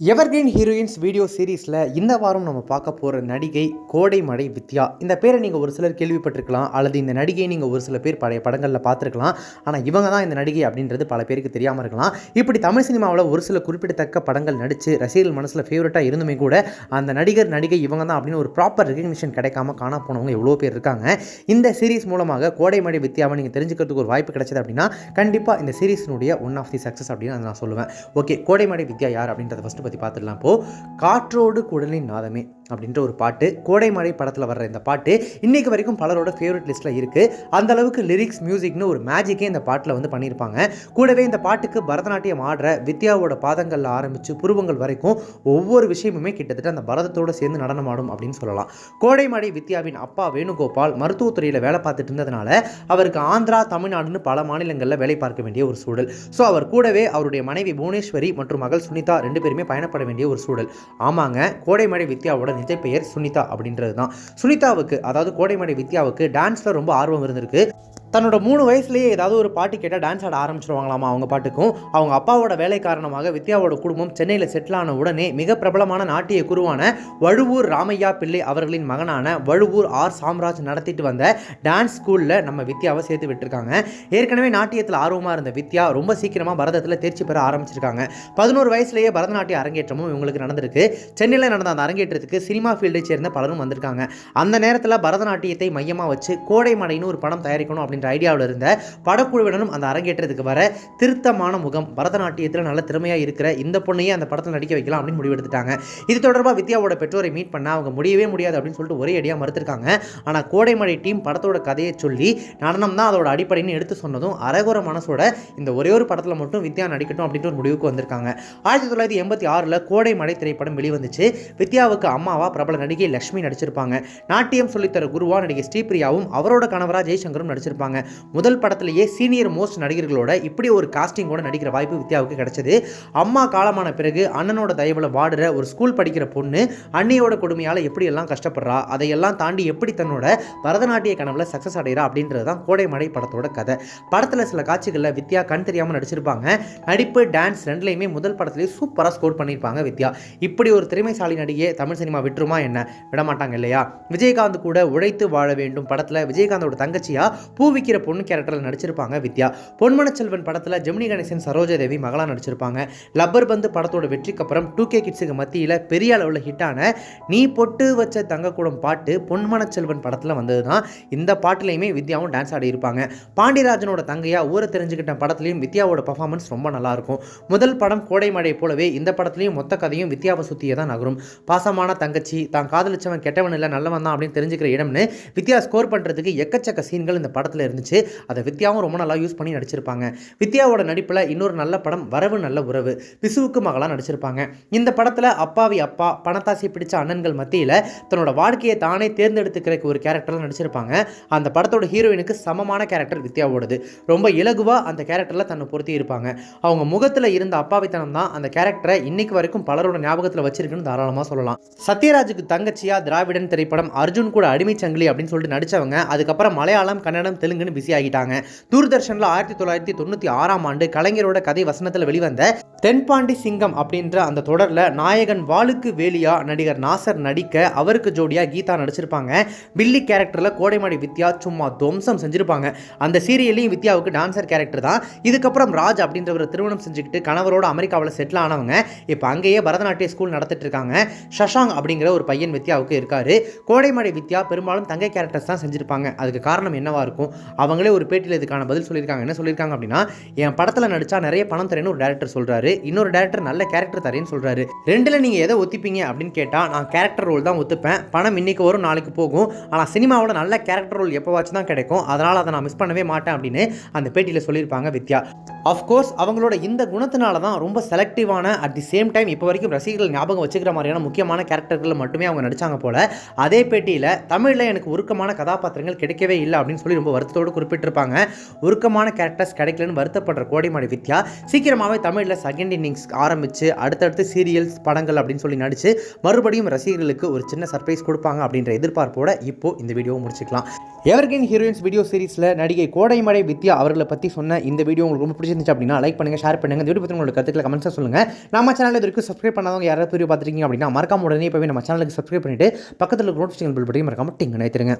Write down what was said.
Evergreen heroines video சீரீஸில் இந்த வாரம் நம்ம பார்க்க போகிற நடிகை கோடைமழை வித்யா. இந்த பேரை நீங்கள் ஒரு சிலர் கேள்விப்பட்டிருக்கலாம், அல்லது இந்த நடிகையை நீங்கள் ஒரு சில பேர் பழைய படங்களில் பார்த்துருக்கலாம். ஆனால் இவங்க தான் இந்த நடிகை அப்படின்றது பல பேருக்கு தெரியாமல் இருக்கலாம். இப்படி தமிழ் சினிமாவில் ஒரு சில குறிப்பிடத்தக்க படங்கள் நடித்து ரசிகர்கள் மனசில் ஃபேவரட்டாக இருந்துமே கூட அந்த நடிகை இவங்க தான் அப்படின்னு ஒரு ப்ராப்பர் ரெகக்னிஷன் கிடைக்காம காண போனவங்க எவ்வளோ பேர் இருக்காங்க. இந்த சீரீஸ் மூலமாக கோடைமழை வித்யாவை நீங்கள் தெரிஞ்சுக்கிறதுக்கு ஒரு வாய்ப்பு கிடைச்சது அப்படின்னா கண்டிப்பாக இந்த சீரீஸினுடைய ஒன் ஆஃப் தி சக்ஸஸ் அப்படின்னு நான் சொல்லுவேன். ஓகே, கோடைமழை வித்யா யார் அப்படின்றத ஃபஸ்ட்டு பற்றி பார்த்துடலாம். இப்போ காற்றோடு குடலின் நாதமே அப்படின்ற ஒரு பாட்டு, கோடைமழை படத்தில் வர்ற இந்த பாட்டு இன்னைக்கு வரைக்கும் பலரோட ஃபேவரட் லிஸ்ட்டில் இருக்குது. அந்த அளவுக்கு லிரிக்ஸ் மியூசிக்னு ஒரு மேஜிக்கே இந்த பாட்டில் வந்து பண்ணியிருப்பாங்க. கூடவே இந்த பாட்டுக்கு பரதநாட்டியம் ஆடுற வித்யாவோட பாதங்களில் ஆரம்பித்து புருவங்கள் வரைக்கும் ஒவ்வொரு விஷயமுமே கிட்டத்தட்ட அந்த பரதத்தோடு சேர்ந்து நடனமாடும் அப்படின்னு சொல்லலாம். கோடைமழை வித்யாவின் அப்பா வேணுகோபால் மருத்துவத்துறையில் வேலை பார்த்துட்டு இருந்ததுனால அவருக்கு ஆந்திரா, தமிழ்நாடுன்னு பல மாநிலங்களில் வேலை பார்க்க வேண்டிய ஒரு சூழல். ஸோ அவர் கூடவே அவருடைய மனைவி புவனேஸ்வரி மற்றும் மகள் சுனிதா ரெண்டு பேருமே பயணப்பட வேண்டிய ஒரு சூழல். ஆமாங்க, கோடைமழை வித்யாவோட நிஜ பெயர் சுனிதா அப்படின்றது தான். சுனிதாவுக்கு, அதாவது கோடைமழை வித்யாவுக்கு டான்ஸில் ரொம்ப ஆர்வம் இருந்திருக்கு. தன்னோட 3 வயசுலேயே ஏதாவது ஒரு பாட்டு கேட்டால் டான்ஸ் ஆட ஆரம்பிச்சிருவாங்களாமா அவங்க பாட்டுக்கும். அவங்க அப்பாவோட வேலை காரணமாக வித்யாவோட குடும்பம் சென்னையில் செட்டில் ஆன உடனே மிக பிரபலமான நாட்டிய குருவான வழுவூர் ராமையா பிள்ளை அவர்களின் மகனான வழுவூர் ஆர் சாம்ராஜ் நடத்திட்டு வந்த டான்ஸ் ஸ்கூலில் நம்ம வித்யாவை சேர்த்து விட்டுருக்காங்க. ஏற்கனவே நாட்டியத்தில் ஆர்வமாக இருந்த வித்யா ரொம்ப சீக்கிரமாக பரதத்தில் தேர்ச்சி பெற ஆரம்பிச்சிருக்காங்க. 11 வயசுலேயே பரதநாட்டிய அரங்கேற்றமும் இவங்களுக்கு நடந்திருக்கு. சென்னையில் நடந்த அந்த அரங்கேற்றத்துக்கு சினிமா ஃபீல்டை சேர்ந்த பலரும் வந்திருக்காங்க. அந்த நேரத்தில் பரதநாட்டியத்தை மையமாக வச்சு கோடைமழைன்னு ஒரு படம் தயாரிக்கணும் அப்படின்ற ஐடியாவில் இருந்த படக்குழுவினரும் அந்த அரங்கேற்றத்துக்கு வர திருத்தமான முகம், பரதநாட்டியத்தில் நல்ல திறமையாக இருக்கிற இந்த பொண்ணையே அந்த படத்தில் நடிக்க வைக்கலாம் அப்படின்னு முடிவெடுத்துட்டாங்க. இது தொடர்பாக வித்யாவோட பெற்றோரை மீட் பண்ண அவங்க முடியவே முடியாது அப்படின்னு சொல்லிட்டு ஒரே அடியாக மறுத்திருக்காங்க. ஆனால் கோடைமழை டீம் படத்தோட கதையை சொல்லி நடனம் தான் அதோட அடிப்படைன்னு எடுத்து சொன்னதும் அரகுர மனசோட இந்த ஒரே ஒரு படத்தில் மட்டும் வித்யா நடிக்கட்டும் அப்படின்ற ஒரு முடிவுக்கு வந்திருக்காங்க. 1986 கோடைமழை திரைப்படம் வெளிவந்துச்சு. வித்யாவுக்கு அம்மாவா பிரபல நடிகை லட்சுமி நடிச்சிருப்பாங்க. நாட்டியம் சொல்லித்தர குருவா நடிகை ஸ்ரீபிரியாவும் அவரோட கணவரா ஜெய்சங்கரும் நடிச்சிருப்பாங்க. முதல் படத்திலேயே சீனியர் மோஸ்ட் நடிகர்களோட இப்படி ஒரு காஸ்டிங்கோட நடிக்கிற வாய்ப்பு வித்யாவுக்கு கிடைச்சது. அம்மா காலமான பிறகு அண்ணனோட தயவுல வாடுற ஒரு ஸ்கூல் படிக்கிற பொண்ணு அண்ணியோட கொடுமையால எப்படி எல்லாம் கஷ்டப்படுறா, அதையெல்லாம் தாண்டி எப்படி தன்னோட பரதநாட்டிய கனவுல சக்சஸ் அடைகிறா அப்படின்றது தான் கோடைமழை படத்தோட கதை. படத்துல சில காட்சிகளில் வித்யா கண் தெரியாம நடிச்சிருப்பாங்க. நடிப்பு, டான்ஸ் ரெண்டுலையுமே முதல் படத்திலேயே சூப்பரா ஸ்கோர் பண்ணியிருப்பாங்க வித்யா. இப்படி ஒரு திறமைசாலி நடிகையை தமிழ் சினிமா விட்டுருமா என்ன? விடமாட்டாங்க இல்லையா? விஜயகாந்த் கூட உழைத்து வாழ வேண்டும் படத்துல விஜயகாந்தோட தங்கச்சியா பூவிக்கிற பொண்ணு கேரக்டரில் நடிச்சிருப்பாங்க வித்யா. பொன்மனச்செல்வன் படத்தில் ஜெமினி கணேசன், சரோஜாதேவி மகளா நடிச்சிருப்பாங்க. லப்பர் பந்து படத்தோட வெற்றிக்கு அப்புறம் 2K கிட்ஸுக்கு மத்தியில் பெரிய அளவில் ஹிட்டான நீ பொட்டு வச்ச தங்கக்கூடம் பாட்டு பொன்மனச்செல்வன் படத்தில் வந்தது தான். இந்த பாட்டிலையுமே வித்யாவும் டான்ஸ் ஆடி இருப்பாங்க. பாண்டியராஜனோட தங்கையா ஊரை தெரிஞ்சுக்கிட்ட படத்துலையும் வித்யாவோட பர்ஃபார்மன்ஸ் ரொம்ப நல்லா இருக்கும். முதல் படம் கோடைமழை போலவே இந்த படத்துலையும் மொத்த கதையும் வித்யாவை சுற்றியே தான் நகரும். பாசமான தங்கச்சி, தான் காதலிச்சவன் கெட்டவன் இல்லை நல்லவன் தான் அப்படின்னு தெரிஞ்சுக்கிற இடம்னு வித்யா ஸ்கோர் பண்ணுறதுக்கு எக்கச்சக்க சீன்கள் இந்த படத்தில் இருந்துச்சு. அதை வித்யாவும் ரொம்ப நல்லா யூஸ் பண்ணி நடிச்சிருப்பாங்க. வித்யாவோட நடிப்பில் இன்னொரு நல்ல படம் வரவு நல்ல உறவு, பிசுவுக்கு மகளா நடிச்சிருப்பாங்க. இந்த படத்தில் அப்பாவி அப்பா, பணத்தாசி பிடிச்ச அண்ணன்கள் மத்தியில் தன்னோட வாழ்க்கையை தானே தேர்ந்தெடுத்துக்கிற ஒரு கேரக்டரில் நடிச்சிருப்பாங்க. அந்த படத்தோட ஹீரோயினுக்கு சமமான கேரக்டர் வித்யாவோடது. ரொம்ப இலகுவாக அந்த கேரக்டரில் தன்னை பொருத்தி இருப்பாங்க. அவங்க முகத்தில் இருந்த அப்பாவித்தனம் தான் அந்த கேரக்டரை இன்னைக்கு வரைக்கும் பலரோட ஞாபகத்தில் வச்சிருக்குன்னு தாராளமாக சொல்லலாம். சத்யராஜுக்கு தங்கச்சியா திராவிடன் திரைப்படம், அர்ஜுன் கூட அடிமை சங்கிலி அப்படின்னு சொல்லிட்டு நடிச்சவங்க அதுக்கப்புறம் மலையாளம், கன்னடம், தெலுங்குன்னு பிஸி ஆகிட்டாங்க. தூர்தர்ஷனில் 1996 கலைஞரோட கதை வசனத்தில் வெளிவந்த தென்பாண்டி சிங்கம் அப்படின்ற அந்த தொடரில் நாயகன் வாளுக்கு வேலியா நடிகர் நாசர் நடிக்க அவருக்கு ஜோடியா கீதா நடிச்சிருப்பாங்க. பில்லி கேரக்டரில் கோடைமழை வித்யா சும்மா துவம்சம் செஞ்சிருப்பாங்க. அந்த சீரியலையும் வித்யாவுக்கு டான்சர் கேரக்டர் தான். இதுக்கப்புறம் ராஜ் அப்படின்றவர் திருமணம் செஞ்சுக்கிட்டு கணவரோட அமெரிக்காவில் செட்டில் ஆனவங்க இப்போ அங்கேயே பரதநாட்டிய ஸ்கூல் நடத்திட்டு இருக்காங்க. ஷஷாங் அப்படிங்கிற ஒரு பையன் வித்யாவுக்கு இருக்காரு. கோடைமழை வித்யா பெரும்பாலும் தங்கை கேரக்டர்ஸ் தான் செஞ்சிருப்பாங்க. அதுக்கு காரணம் என்னவா இருக்கும்? அவங்களே ஒரு பேட்டியில் இதுக்கான பதில் சொல்லியிருக்காங்க. என்ன சொல்லியிருக்காங்க அப்படின்னா, என் படத்தில் நடிச்சா நிறைய பணம் தரேன்னு ஒரு டேரக்டர் சொல்றாரு, இன்னொரு டேரக்டர் நல்ல கேரக்டர் தரேன்னு சொல்றாரு. ரெண்டுல நீங்க எதை ஒத்திப்பீங்க அப்படின்னு கேட்டா நான் கேரக்டர் ரோல் தான் ஒத்துப்பேன். பணம் இன்னைக்கு வரும் நாளைக்கு போகும், ஆனால் சினிமாவோட நல்ல கேரக்டர் ரோல் எப்போவாச்சும் தான் கிடைக்கும், அதனால அதை நான் மிஸ் பண்ணவே மாட்டேன் அப்படின்னு அந்த பேட்டியில் சொல்லியிருப்பாங்க வித்யா. அஃப்கோர்ஸ் அவங்களோட இந்த குணத்தினால தான் ரொம்ப செலக்டிவான, அட் தி சேம் டைம் இப்போ வரைக்கும் ரசிகர்கள் ஞாபகம் வச்சுக்கிற மாதிரியான முக்கியமான கேரக்டர்கள் மட்டுமே அவங்க நடிச்சாங்க போல. அதே பேட்டியில் தமிழில் எனக்கு உருக்கமான கதாபாத்திரங்கள் கிடைக்கவே இல்லை அப்படின்னு சொல்லி ரொம்ப வருத்தத்தோட வருத்தத்தோடு குறிப்பிட்டிருப்பாங்க. உருக்கமான கேரக்டர்ஸ் கிடைக்கலன்னு வருத்தப்படுற கோடைமடை வித்யா சீக்கிரமாகவே தமிழில் செகண்ட் இன்னிங்ஸ் ஆரம்பித்து அடுத்தடுத்து சீரியல்ஸ் படங்கள் அப்படின்னு சொல்லி நடித்து மறுபடியும் ரசிகர்களுக்கு ஒரு சின்ன சர்ப்ரைஸ் கொடுப்பாங்க அப்படின்ற எதிர்பார்ப்போட இப்போ இந்த வீடியோவை முடிச்சுக்கலாம். எவர்கிரீன் ஹீரோயின்ஸ் வீடியோ சீரிஸில் நடிகை கோடைமடை வித்யா அவர்களை பற்றி சொன்ன இந்த வீடியோ உங்களுக்கு ரொம்ப பிடிச்சிருந்துச்சு அப்படின்னா லைக் பண்ணுங்கள், ஷேர் பண்ணுங்கள். இந்த வீடியோ பற்றி உங்களோட கருத்துக்களை கமெண்ட்ஸாக சொல்லுங்கள். நம்ம சேனல் இது வரைக்கும் சப்ஸ்கிரைப் பண்ணாதவங்க யாராவது வீடியோ பார்த்துருக்கீங்க அப்படின்னா மறக்காம உடனே போய் நம்ம சேனலுக்கு சப்ஸ்கிரைப் பண்ணிட்டு பக்கத்தில் நோட்டிஃபிகேஷன் பெல் பட்டனையும் மறக்காம டிங் நினைத்துருங்க.